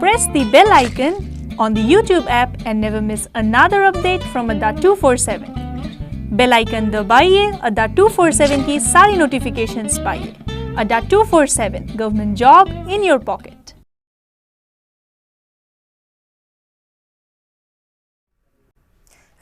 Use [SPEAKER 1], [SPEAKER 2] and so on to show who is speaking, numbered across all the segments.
[SPEAKER 1] Press the bell icon on the YouTube app and never miss another update from Adda247. Bell icon दबाइए, Adda247 की सारी notifications पाइए. Adda247, government job in your pocket.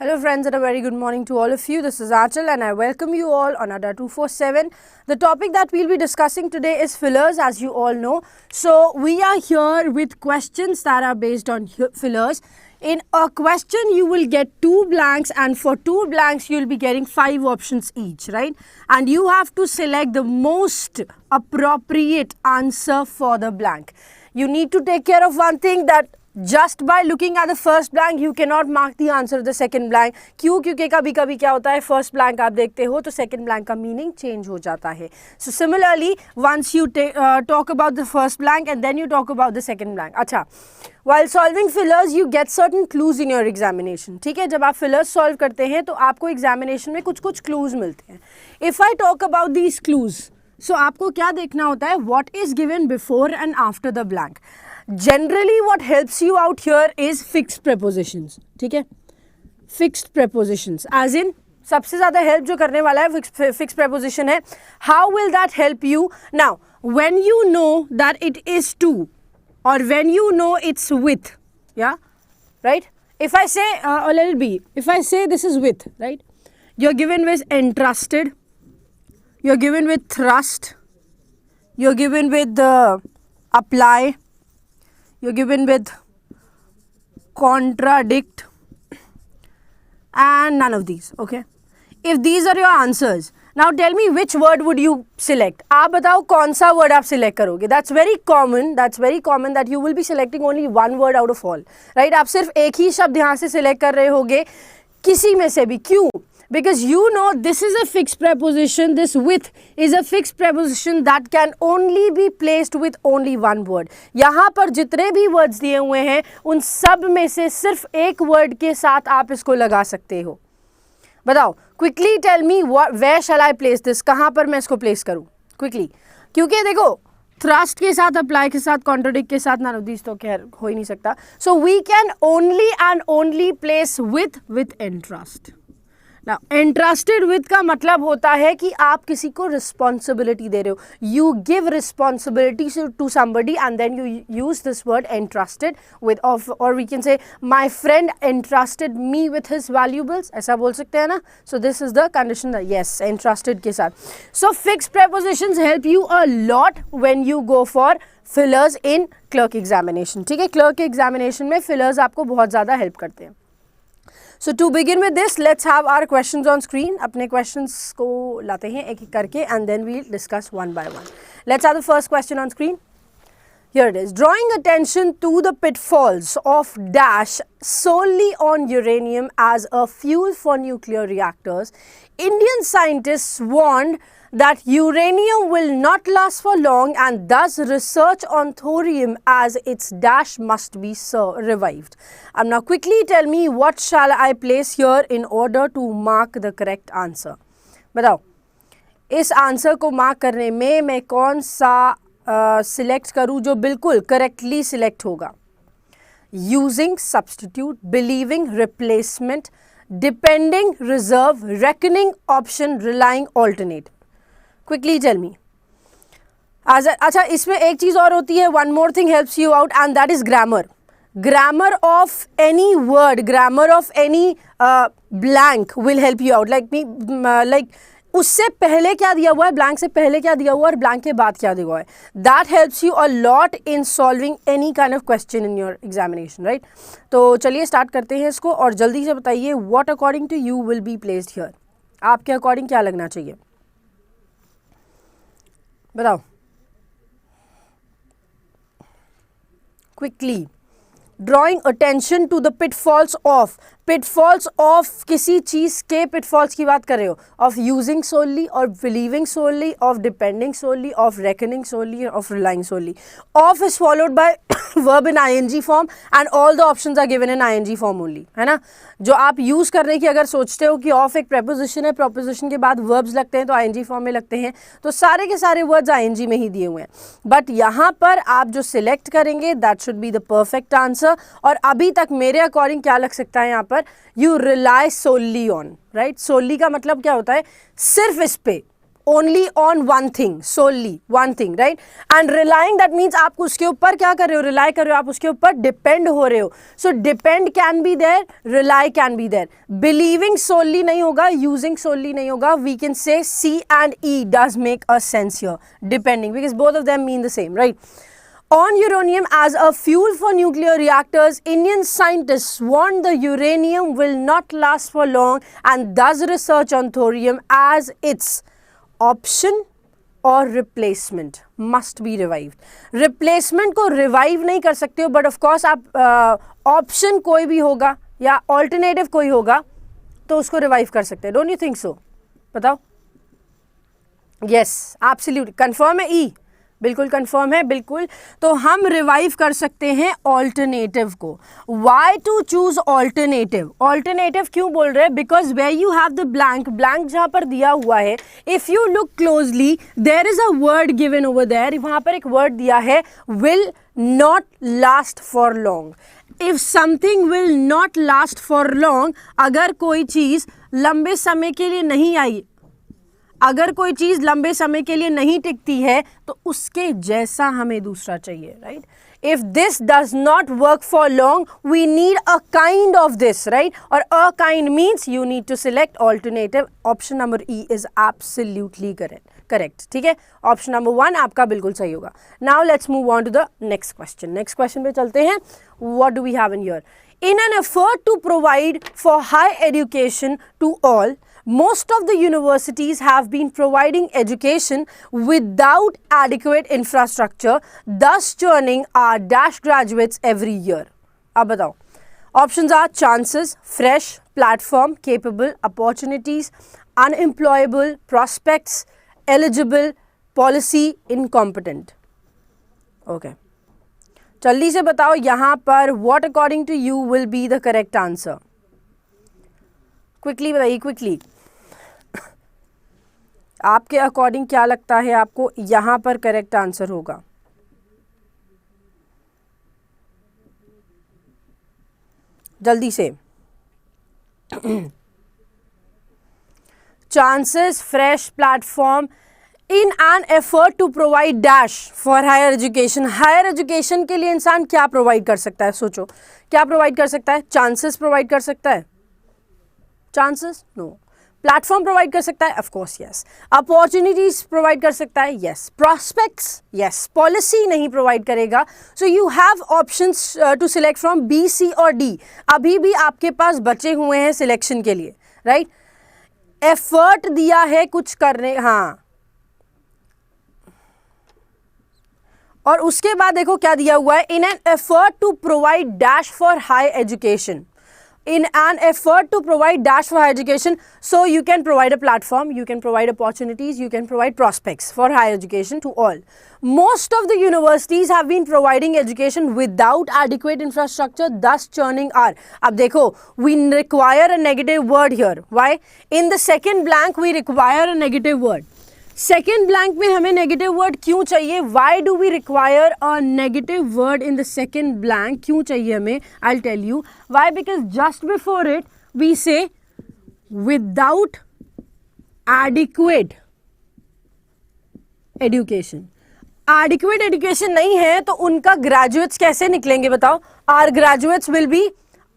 [SPEAKER 2] Hello friends and a very good morning to all of you. This is Anchal and I welcome you all on Adda247. The topic that we'll be discussing today is fillers, as you all know. So we are here with questions that are based on fillers. In a question you will get 2 blanks and for 2 blanks you will be getting 5 options each, right? And you have to select the most appropriate answer for the blank. You need to take care of one thing, that just by looking at the first blank you cannot mark the answer of the second blank. क्यों? क्योंकि कभी-कभी क्या होता है, first blank आप देखते हो तो second blank का meaning change हो जाता है. So similarly, once you talk about the first blank and then you talk about the second blank. अच्छा, while solving fillers you get certain clues in your examination. ठीक है, जब आप fillers solve करते हैं तो आपको examination में कुछ clues मिलते हैं. If I talk about these clues, so आपको क्या देखना होता है? What is given before and after the blank. Generally what helps you out here is fixed prepositions. ठीक है, fixed prepositions as in सबसे ज़्यादा help जो करने वाला है fixed preposition है. How will that help you? Now when you know that it is to or when you know it's with, yeah, right? If I say let it be, if I say this is with, right, you're given with entrusted, you're given with thrust, you're given with apply, you're given with contradict and none of these. Okay, if these are your answers, now tell me which word would you select. आप बताओ कौन सा word आप select करोगे. That's very common that you will be selecting only one word out of all, right? आप सिर्फ एक ही शब्द यहाँ से select कर रहे होगे किसी में से भी. क्यों? Because you know this is a fixed preposition, this with is a fixed preposition that can only be placed with only one word. यहाँ पर जितने भी words दिए हुए हैं उन सब में से सिर्फ एक word के साथ आप इसको लगा सकते हो. बताओ, quickly tell me where shall I place this, कहाँ पर मैं इसको place करूँ quickly. क्योंकि देखो thrust के साथ, apply के साथ, contradict के साथ none of these तो खैर हो ही नहीं सकता. So we can only and only place with entrust. Now, entrusted with का मतलब होता है कि आप किसी को responsibility दे रहे हो. You give responsibility to somebody and then you use this word entrusted with, or we can say my friend entrusted me with his valuables. ऐसा बोल सकते हैं ना? So this is the condition that yes, entrusted के साथ. So fixed prepositions help you a lot when you go for fillers in clerk examination. ठीक है, clerk examination में fillers आपको बहुत ज़्यादा help करते हैं. So to begin with this, let's have our questions on screen. अपने questions को लाते हैं एक एक करके and then we'll discuss one by one. Let's have the first question on screen. Here it is. Drawing attention to the pitfalls of dash solely on uranium as a fuel for nuclear reactors, Indian scientists warned that uranium will not last for long and thus research on thorium as its dash must be revived. Now quickly tell me what shall I place here in order to mark the correct answer. बताओ, इस answer को mark करने में मैं कौन सा select करूँ जो बिल्कुल करेक्टली सिलेक्ट होगा. Using substitute, believing replacement, depending reserve, reckoning option, relying alternate. Quickly tell me. अच्छा, इसमें एक चीज़ और होती है, one more thing helps you out and that is grammar. Grammar of any word, grammar of any blank will help you out. Like उससे पहले क्या दिया हुआ है, ब्लैंक से पहले क्या दिया हुआ है और ब्लैंक के बाद क्या दिया हुआ है. That helps you a lot in solving any kind of question in your examination, right. तो चलिए स्टार्ट करते हैं इसको और जल्दी से बताइए what according to you will be placed here. आपके अकॉर्डिंग क्या लगना चाहिए, बताओ quickly. Drawing attention to the pitfalls of, pitfalls of किसी चीज के पिटफॉल्स की बात कर रहे हो, ऑफ यूजिंग सोली, और believing solely, of depending solely, of reckoning solely, of relying solely. Of is followed by verb in ING form and all the options are given in ING form only, है ना. जो आप use करने की अगर सोचते हो कि ऑफ एक प्रेपोजिशन है, प्रोपोजिशन के बाद वर्ब्स लगते हैं तो आईएनजी फॉर्म में लगते हैं, तो सारे के सारे वर्ड्स आईएनजी में ही दिए हुए हैं. बट यहाँ पर आप जो सिलेक्ट करेंगे that should be the perfect answer. और अभी तक मेरे अकॉर्डिंग क्या लग सकता है यहाँ पर, you rely solely on, right. Solely का मतलब क्या होता है, सिर्फ इस पे, only on one thing, solely one thing, right. And relying that means आप उसके ऊपर क्या कर रहे हो, रिलाई कर रहे हो, आप उसके ऊपर डिपेंड हो रहे हो. So depend can be there, rely can be there. Believing solely नहीं होगा, यूजिंग सोली नहीं होगा. We can say C and E does make a sense here, depending, because both of them mean the same, right. On uranium as a fuel for nuclear reactors, Indian scientists warned the uranium will not last for long and does research on thorium as its option or replacement must be revived. Replacement को revive नहीं कर सकते हो, but of course आप option कोई भी होगा या alternative कोई होगा तो उसको revive कर सकते हैं. Don't you think so? बताओ. Yes, absolutely. Confirm है E? बिल्कुल कंफर्म है, बिल्कुल. तो हम रिवाइव कर सकते हैं ऑल्टरनेटिव को. Why to choose alternative? Alternative क्यों बोल रहे हैं? Because where you have the blank, blank जहाँ पर दिया हुआ है, if you look closely there is a word given over there. वहाँ पर एक वर्ड दिया है, will not last for long. If something will not last for long, अगर कोई चीज़ लंबे समय के लिए नहीं आई, अगर कोई चीज़ लंबे समय के लिए नहीं टिकती है तो उसके जैसा हमें दूसरा चाहिए, right. If this does not work for long we need a kind of this, right. और a kind means you need to select alternative. Option number E is absolutely correct, ठीक है. ऑप्शन नंबर 1 आपका बिल्कुल सही होगा. Now let's move on to the next question. Next question पे चलते हैं. What do we have in here? In an effort to provide for high education to all, most of the universities have been providing education without adequate infrastructure, thus churning our dash graduates every year. अब बताओ. Options are chances, fresh, platform, capable, opportunities, unemployable, prospects, eligible, policy, incompetent. Okay. जल्दी से बताओ यहाँ पर what according to you will be the correct answer. Quickly बताइए, quickly. आपके according क्या लगता है आपको यहाँ पर करेक्ट आंसर होगा? जल्दी से. Chances, fresh, platform, in an effort to provide dash for higher education. Higher education के लिए इंसान क्या प्रोवाइड कर सकता है? सोचो, क्या प्रोवाइड कर सकता है? चांसेस प्रोवाइड कर सकता है? Chances no. प्लेटफॉर्म प्रोवाइड कर सकता है? Of course yes. Opportunities provide कर सकता है? यस. प्रॉस्पेक्ट्स? यस. पॉलिसी नहीं प्रोवाइड करेगा. So you have options to select from B, C और डी. अभी भी आपके पास बचे हुए हैं सिलेक्शन के लिए, राइट. एफर्ट दिया है कुछ करने, हाँ, और उसके बाद देखो क्या दिया हुआ है, in an effort to provide dash for high education. In an effort to provide dash for higher education, so you can provide a platform, you can provide opportunities, you can provide prospects for higher education to all. Most of the universities have been providing education without adequate infrastructure, thus churning our. अब देखो, we require a negative word here. Why? In the second blank we require a negative word. Second blank में हमें negative word क्यों चाहिए? Why do we require a negative word in the second blank? क्यों चाहिए हमें? I tell you why. Because just before it we say without adequate education. Adequate education नहीं है तो उनका ग्रेजुएट्स कैसे निकलेंगे बताओ? Are graduates will be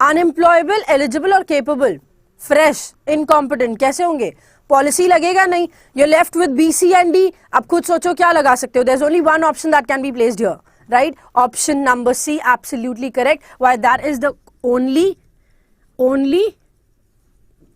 [SPEAKER 2] unemployable, eligible और केपेबल. फ्रेश, इनकॉम्पिटेंट कैसे होंगे? पॉलिसी लगेगा नहीं. You left with B, C and D. अब खुद सोचो क्या लगा सकते हो. There is only one option that can be placed here, right. Option number C absolutely correct. Why? That is the only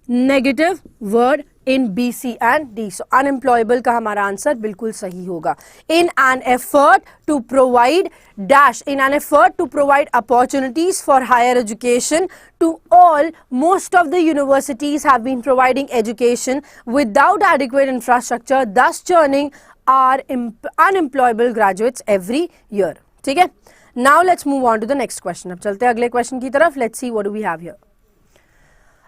[SPEAKER 2] negative word in B, C and D. So unemployable का हमारा answer बिल्कुल सही होगा. In an effort to provide dash, in an effort to provide opportunities for higher education to all, most of the universities have been providing education without adequate infrastructure, thus churning our unemployable graduates every year. ठीक है. Now let's move on to the next question. अब चलते हैं अगले question की तरफ. Let's see what do we have here.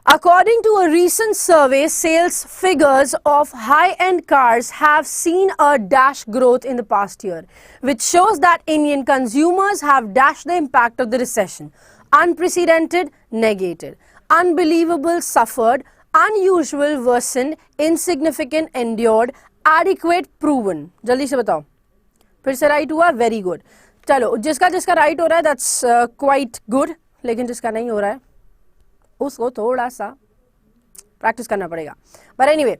[SPEAKER 2] According to a recent survey, sales figures of high-end cars have seen a dash growth in the past year, which shows that Indian consumers have dashed the impact of the recession. Unprecedented, negated. Unbelievable, suffered. Unusual, worsened. Insignificant, endured. Adequate, proven. जल्दी से बताओ. फिर से right हुआ, very good. चलो, जिसका जिसका right हो रहा है दैट्स क्वाइट गुड, लेकिन जिसका नहीं हो रहा है उसको थोड़ा सा प्रैक्टिस करना पड़ेगा. बट एनीवे,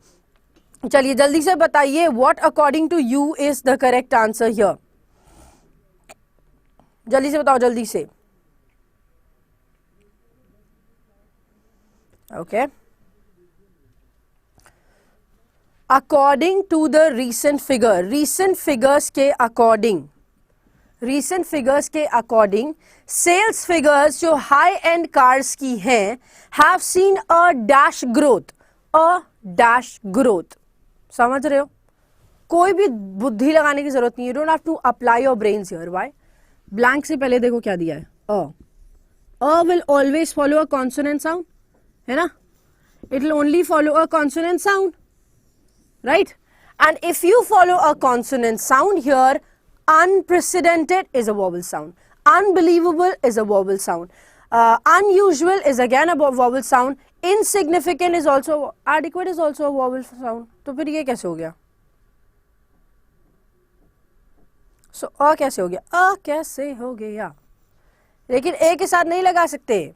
[SPEAKER 2] चलिए जल्दी से बताइए what according to you is the correct answer here. जल्दी से बताओ, जल्दी से. Okay. According to the recent figures के according, sales figures जो high end cars की हैं have seen a dash growth. समझ रहे हो? कोई भी बुद्धि लगाने की जरूरत नहीं है. You don't have to apply your brains here. Why? Blank से पहले देखो क्या दिया है. A will always follow a consonant sound. है ना? It will only follow a consonant sound, right? And if you follow a consonant sound here, unprecedented is a vowel sound, unbelievable is a vowel sound, unusual is again a vowel sound, insignificant is also, adequate is also a vowel sound. तो फिर ये कैसे हो गया? So कैसे हो गया? कैसे हो गया? लेकिन ए के साथ नहीं लगा सकते.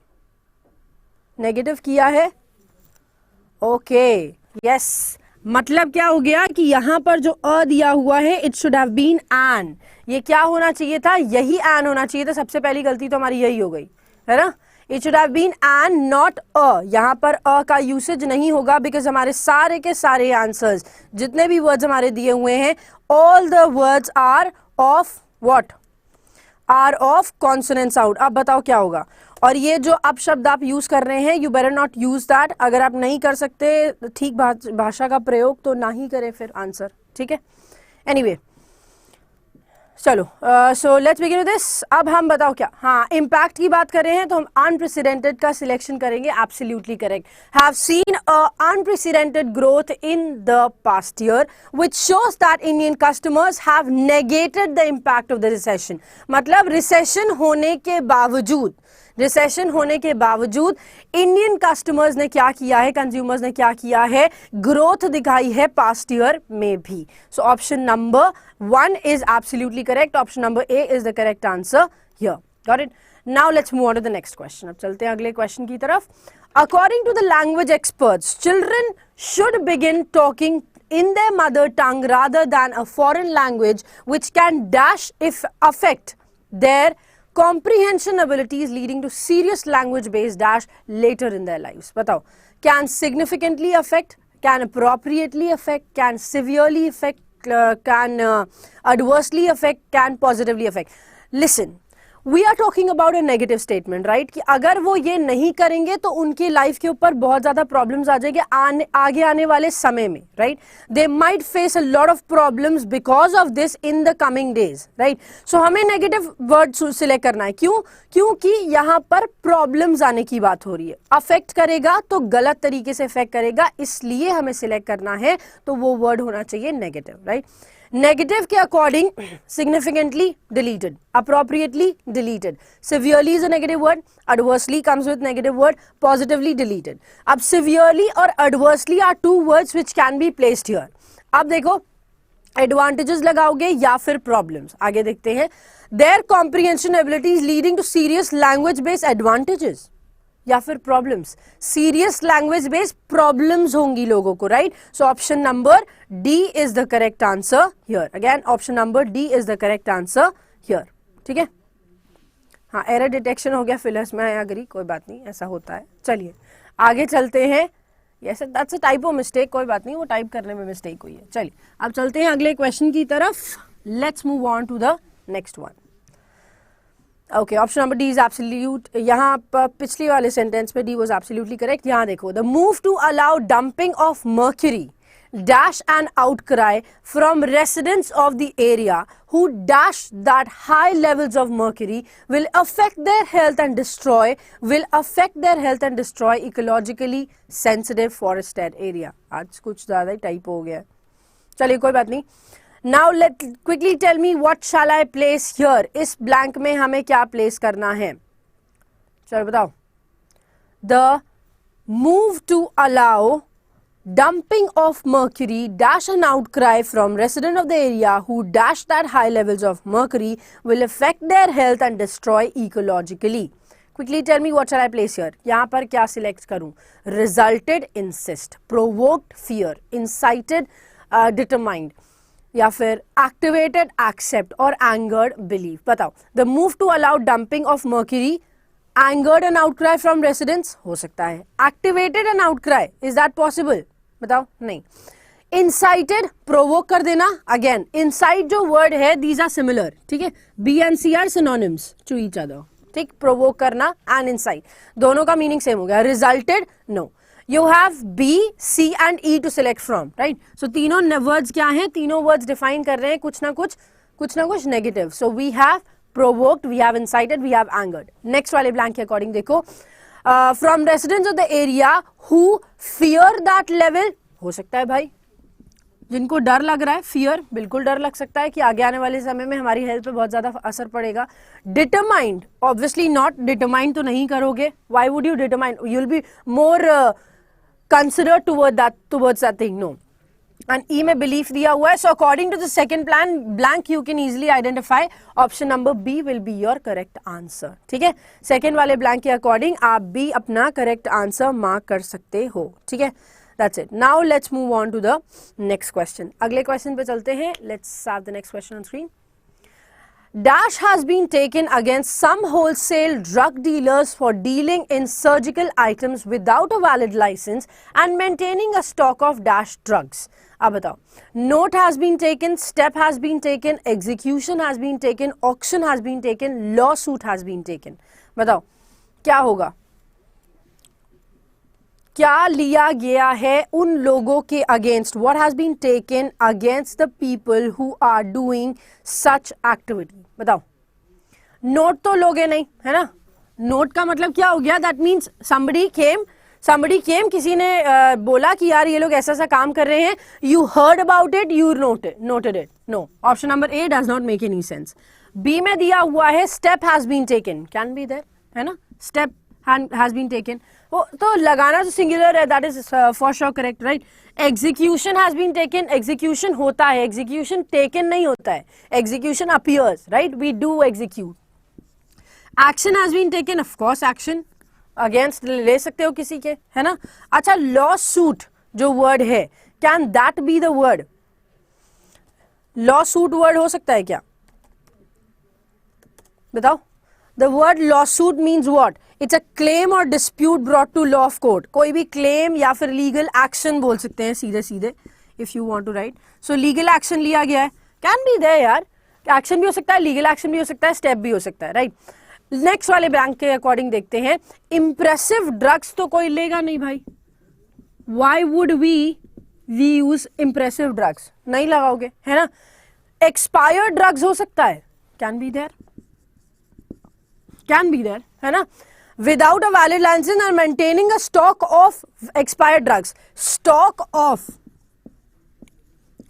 [SPEAKER 2] नेगेटिव किया है. Okay, yes. मतलब क्या हो गया कि यहां पर जो अ दिया हुआ है it should have been an. ये क्या होना चाहिए था? यही एन होना चाहिए था. सबसे पहली गलती तो हमारी यही हो गई, है ना? It should have been an not a. यहां पर अ का यूसेज नहीं होगा बिकॉज हमारे सारे के सारे आंसर्स, जितने भी वर्ड्स हमारे दिए हुए हैं, all the words are of what? Are of consonant sound. अब बताओ क्या होगा? और ये जो अब शब्द आप यूज कर रहे हैं, you better not use that. अगर आप नहीं कर सकते ठीक भाषा का प्रयोग तो ना ही करें फिर आंसर. ठीक है. एनीवे, चलो, so let's begin with this. अब हम बताओ क्या. हाँ, इम्पैक्ट की बात कर रहे हैं तो हम अनप्रेसिडेंटेड का सिलेक्शन करेंगे. Absolutely correct. Have seen a unprecedented growth in the past year which shows that Indian customers have negated the impact of the recession. मतलब रिसेशन होने के बावजूद इंडियन कस्टमर्स ने क्या किया है, कंज्यूमर्स ने क्या किया है, ग्रोथ दिखाई है पास्ट ईयर में भी. So option number 1 is absolutely correct. Option number A is the correct answer here. Got it? Now let's move on to the next question. अब चलते हैं अगले क्वेश्चन की तरफ. According to the language experts, children should begin talking in their mother tongue rather than a foreign language which can dash if affect their comprehension abilities leading to serious language based dash later in their lives. बताओ, can significantly affect, can appropriately affect, can severely affect, can adversely affect, can positively affect. Listen, we are talking about a negative statement, right? कि अगर वो ये नहीं करेंगे तो उनकी life के ऊपर बहुत ज़्यादा प्रॉब्लम्स आ जाएंगे आगे आने वाले समय में, right? They might face a lot of problems because of this in the coming days, right? So हमें negative word select करना है. क्यों? क्योंकि यहाँ पर प्रॉब्लम्स आने की बात हो रही है. अफेक्ट करेगा तो गलत तरीके से अफेक्ट करेगा, इसलिए हमें सिलेक्ट करना है. तो वो वर्ड होना चाहिए नेगेटिव, राइट? नेगेटिव के according significantly deleted, appropriately deleted, severely is a negative word, adversely comes with negative word, positively deleted. अब severely और adversely are two words which can be placed here. अब देखो, advantages लगाओगे या फिर problems. आगे देखते हैं. Their comprehension abilities leading to serious language based advantages या फिर problems. Serious language based problems होंगी लोगों को, right? So option number D is the correct answer here. Again option number D is the correct answer here. ठीक है. हाँ, error detection हो गया फिलर्स में. आई एग्री, कोई बात नहीं, ऐसा होता है. चलिए आगे चलते हैं. Yes that's a typo mistake, कोई बात नहीं, वो टाइप करने में मिस्टेक हुई है। चलिए अब चलते हैं अगले क्वेश्चन की तरफ। Let's move on to the next one. Okay, option number D is absolute. यहाँ पर पिछली वाले सेंटेंस में डी वाज एब्सोल्युटली करेक्ट। यहाँ देखो, the move to allow dumping of mercury dash an outcry from residents of the area who dash that high levels of mercury will affect their health and destroy ecologically sensitive forested area। आज कुछ ज़्यादा ही type हो गया है, चलिए कोई बात नहीं। Now let quickly tell me what shall I place here। इस blank में हमें क्या place करना है, चलो बताओ। The move to allow dumping of mercury dash an outcry from resident of the area who dash that high levels of mercury will affect their health and destroy ecologically। Quickly tell me what shall I place here। यहाँ पर क्या select करूँ? Resulted insist, provoked fear, incited determined, या फिर activated accept और angered belief। बताओ। The move to allow dumping of mercury angered an outcry from residents, हो सकता है। Activated an outcry, is that possible? बताओ, नहीं। Incited, provoke कर देना। अगेन incite जो वर्ड है, these are similar, ठीक है, B and C are synonyms to each other, ठीक। provoke करना and incite, दोनों का मीनिंग सेम हो गया। Resulted, no। You have B, C and E to select from, right? So तीनों वर्ड्स क्या हैं? तीनों वर्ड्स डिफाइन कर रहे हैं कुछ ना कुछ negative. So we have provoked, we have incited, we have angered। Next वाले ब्लैंक के अकॉर्डिंग देखो, from residents of the area who fear that level, हो सकता है भाई जिनको डर लग रहा है, फियर बिल्कुल डर लग सकता है कि आगे आने वाले समय में हमारी हेल्थ पे बहुत ज्यादा असर पड़ेगा। डिटरमाइंड, ऑब्वियसली नॉट, डिटरमाइंड तो नहीं करोगे, why would you determined, you will be more consider towards that thing, no. And E में belief दिया हुआ है, so according to the second blank you can easily identify option number B will be your correct answer, ठीक है। Second वाले blank के according आप B अपना correct answer मार्क कर सकते हो, ठीक है। That's it. Now let's move on to the next question. अगले question पे चलते हैं। Let's have the next question on screen. Dash has been taken against some wholesale drug dealers for dealing in surgical items without a valid license and maintaining a stock of dash drugs। अब बताओ, note has been taken, step has been taken, execution has been taken, auction has been taken, lawsuit has been taken। बताओ क्या होगा? क्या लिया गया है उन लोगों के against? What has been taken against the people who are doing such activity? बताओ। नोट तो लोगे नहीं, है ना? नोट का मतलब क्या हो गया? That means somebody came, किसी ने बोला कि यार ये लोग ऐसा ऐसा काम कर रहे हैं, you heard about it, you noted it। No, option number A does not make any sense। B में दिया हुआ है step has been taken, can be there, है ना? step has been taken, तो लगाना तो सिंगुलर है, that is for sure correct, right? Execution has been taken, execution होता है, execution taken नहीं होता है, execution appears, right? We do execute। Action has been taken, of course action against ले सकते हो किसी के, है ना? अच्छा, lawsuit जो word है, can that be the word? lawsuit word हो सकता है क्या? बताओ। The word lawsuit means what? It's a claim or dispute brought to law of court। कोई भी claim या फिर legal action बोल सकते हैं सीधे if you want to write। So legal action लिया गया है, can be there यार, action भी हो सकता है, legal action भी हो सकता है, step भी हो सकता है, right? नेक्स्ट वाले ब्लैंक के अकॉर्डिंग देखते हैं। इम्प्रेसिव ड्रग्स तो कोई लेगा नहीं भाई, why would we use impressive drugs? नहीं लगाओगे, है ना? एक्सपायर्ड ड्रग्स हो सकता है, कैन बी देयर, है ना? Without a valid licence and maintaining a stock of expired drugs.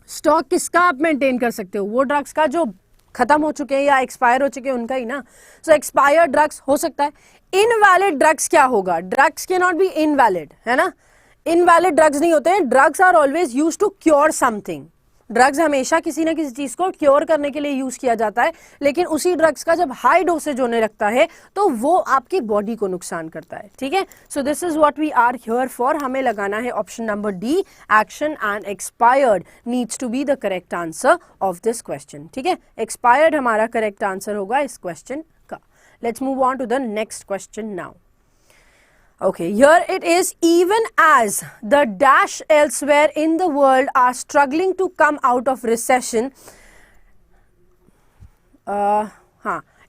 [SPEAKER 2] Stock किसका आप मेंटेन कर सकते हो? वो ड्रग्स का जो खत्म हो चुके हैं या एक्सपायर हो चुके हैं उनका ही ना। सो एक्सपायर्ड ड्रग्स हो सकता है। इनवैलिड ड्रग्स क्या होगा? Drugs can not be invalid, है ना? इनवैलिड ड्रग्स नहीं होते हैं। Drugs are always used to cure something. Drugs हमेशा किसी ना किसी चीज को क्योर करने के लिए यूज किया जाता है, लेकिन उसी ड्रग्स का जब हाई डोसेज होने लगता है तो वो आपकी बॉडी को नुकसान करता है, ठीक है? So this is what we are here for. हमें लगाना है option number D, action and expired needs to be the correct answer of this question, ठीक है? एक्सपायर्ड हमारा करेक्ट आंसर होगा इस क्वेश्चन का। Let's move on to the next question now. Okay, here it is, even as the dash elsewhere in the world are struggling to come out of recession,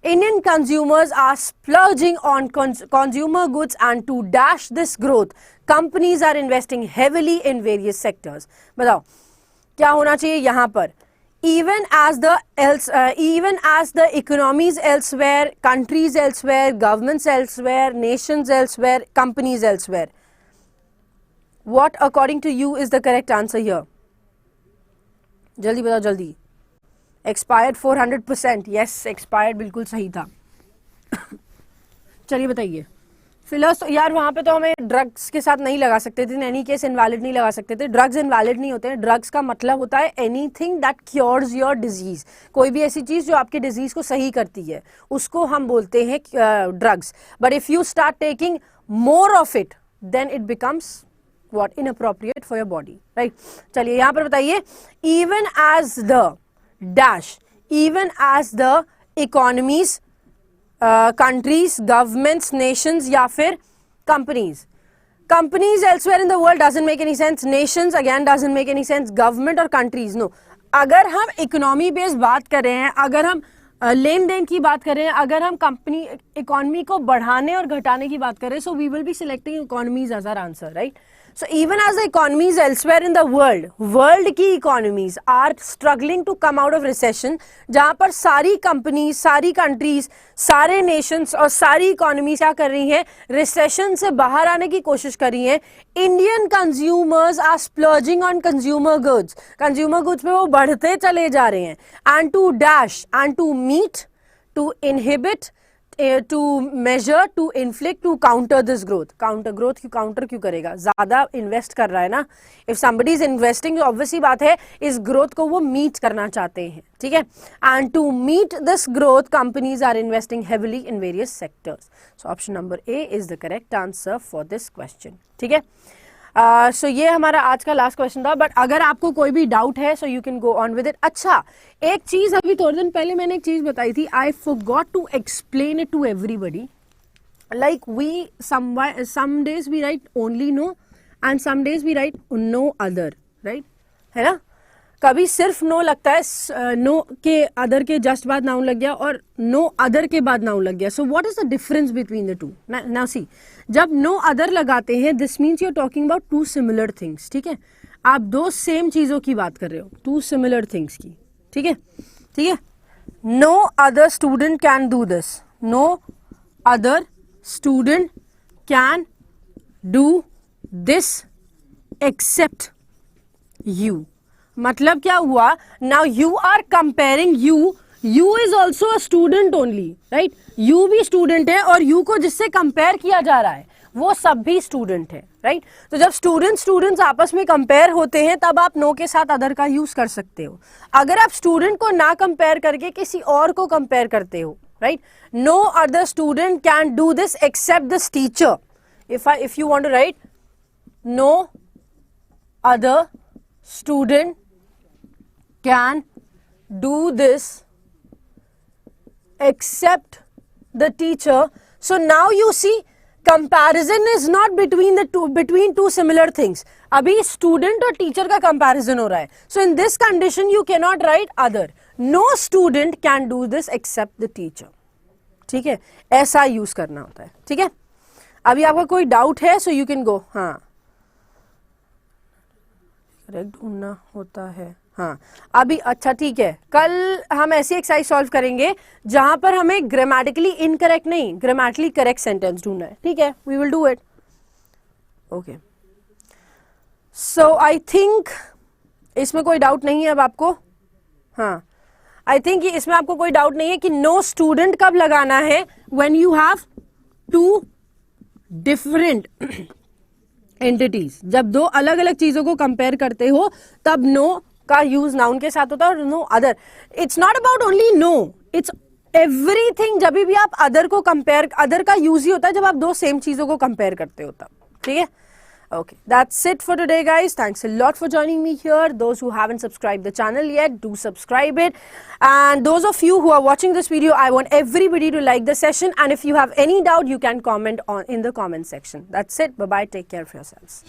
[SPEAKER 2] Indian consumers are splurging on consumer goods, and to dash this growth, companies are investing heavily in various sectors. बताओ क्या होना चाहिए यहाँ पर? Even as the economies elsewhere, countries elsewhere, governments elsewhere, nations elsewhere, companies elsewhere. What according to you is the correct answer here? जल्दी बताओ जल्दी. Expired 400%. Yes, expired बिल्कुल सही था. चलिए बताइए. फिलर्स तो यार वहाँ पे तो हमें ड्रग्स के साथ नहीं लगा सकते थे, इन एनी केस इनवैलिड नहीं लगा सकते थे. ड्रग्स इनवैलिड नहीं होते हैं. ड्रग्स का मतलब होता है anything that cures your disease. कोई भी ऐसी चीज जो आपके डिजीज को सही करती है उसको हम बोलते हैं drugs. But if you start taking more of it then it becomes what, inappropriate for your body, right. चलिए यहाँ पर बताइए, even as the dash, even as the economies, countries, governments, nations या फिर companies. Companies elsewhere in the world doesn't make any sense. Nations again doesn't make any sense. Government और countries, no. अगर हम economy based बात कर रहे हैं, अगर हम लेन देन की बात कर रहे हैं, अगर हम कंपनी इकोनॉमी को बढ़ाने और घटाने की बात कर रहे हैं, so we will be selecting economies as our answer, right? So even as the economies elsewhere in the world की economies are struggling to come out of recession, जहाँ पर सारी companies, सारी countries, सारे nations और सारी economies क्या कर रही हैं, recession से बाहर आने की कोशिश कर रही हैं, Indian consumers are splurging on consumer goods. Consumer goods पे वो बढ़ते चले जा रहे हैं. And to dash, and to meet, to inhibit, to measure, to inflict, to counter this growth. Counter growth क्यों counter क्यों करेगा? ज़्यादा invest कर रहा है ना. If somebody is investing, obviously बात है इस growth को वो meet करना चाहते हैं, ठीक है. And to meet this growth, companies are investing heavily in various sectors. So option number A is the correct answer for this question. ठीक है. सो ये हमारा आज का लास्ट क्वेश्चन था. बट अगर आपको कोई भी डाउट है so you can go on with it. अच्छा, एक चीज अभी थोड़े दिन पहले मैंने एक चीज बताई थी. I forgot to explain it to everybody. Like we some days we write only no and some days we write no other, right, है ना. कभी सिर्फ नो लगता है, नो के अदर के जस्ट बाद नाउन लग गया और नो अदर के बाद नाउन लग गया. So what is the difference between the two? Now see, जब नो अदर लगाते हैं this means you are talking about two similar things, ठीक है. आप दो सेम चीजों की बात कर रहे हो, टू सिमिलर थिंग्स की, ठीक है, ठीक है. No other student can do this, no other student can do this except you. मतलब क्या हुआ? Now you are comparing you is also a student only, right. You भी स्टूडेंट है और यू को जिससे कंपेयर किया जा रहा है वो सब भी स्टूडेंट है, राइट. तो जब स्टूडेंट्स आपस में कंपेयर होते हैं तब आप नो के साथ अदर का यूज कर सकते हो. अगर आप स्टूडेंट को ना कंपेयर करके किसी और को कंपेयर करते हो, right, no other student can do this except this teacher. If you want to write no other student can do this except the teacher. So now you see comparison is not between two similar things. अभी student और teacher का comparison हो रहा है. So in this condition you cannot write other. No student can do this except the teacher. ठीक है, ऐसा use करना होता है, ठीक है. अभी आपका कोई डाउट है so you can go. हाँ, करेक्ट ढूंढना होता है. हाँ अभी अच्छा ठीक है, कल हम ऐसी एक्सरसाइज सॉल्व करेंगे जहां पर हमें ग्रामेटिकली इनकरेक्ट नहीं, ग्रामेटिकली करेक्ट सेंटेंस ढूंढना है, ठीक है. We will do it. Okay, so I think इसमें कोई डाउट नहीं है अब आपको. हाँ, आई थिंक इसमें आपको कोई डाउट नहीं है कि नो स्टूडेंट कब लगाना है. When you have two different entities, जब दो अलग अलग चीजों को कंपेयर करते हो तब नो का यूज नाउन के साथ होता है और no other. It's not about only no, it's everything. जब भी आप अदर को कंपेयर, अदर का यूज ही होता है जब आप दो सेम चीजों को कंपेयर करते हो तब, ठीक है. Okay, that's it for today, guys. Thanks a lot for joining me here. Those who haven't subscribed the channel yet, do subscribe it. And those of you who are watching this video, I want everybody to like the session. And if you have any doubt, you can comment in the comment section. That's it. Bye-bye. Take care of yourselves.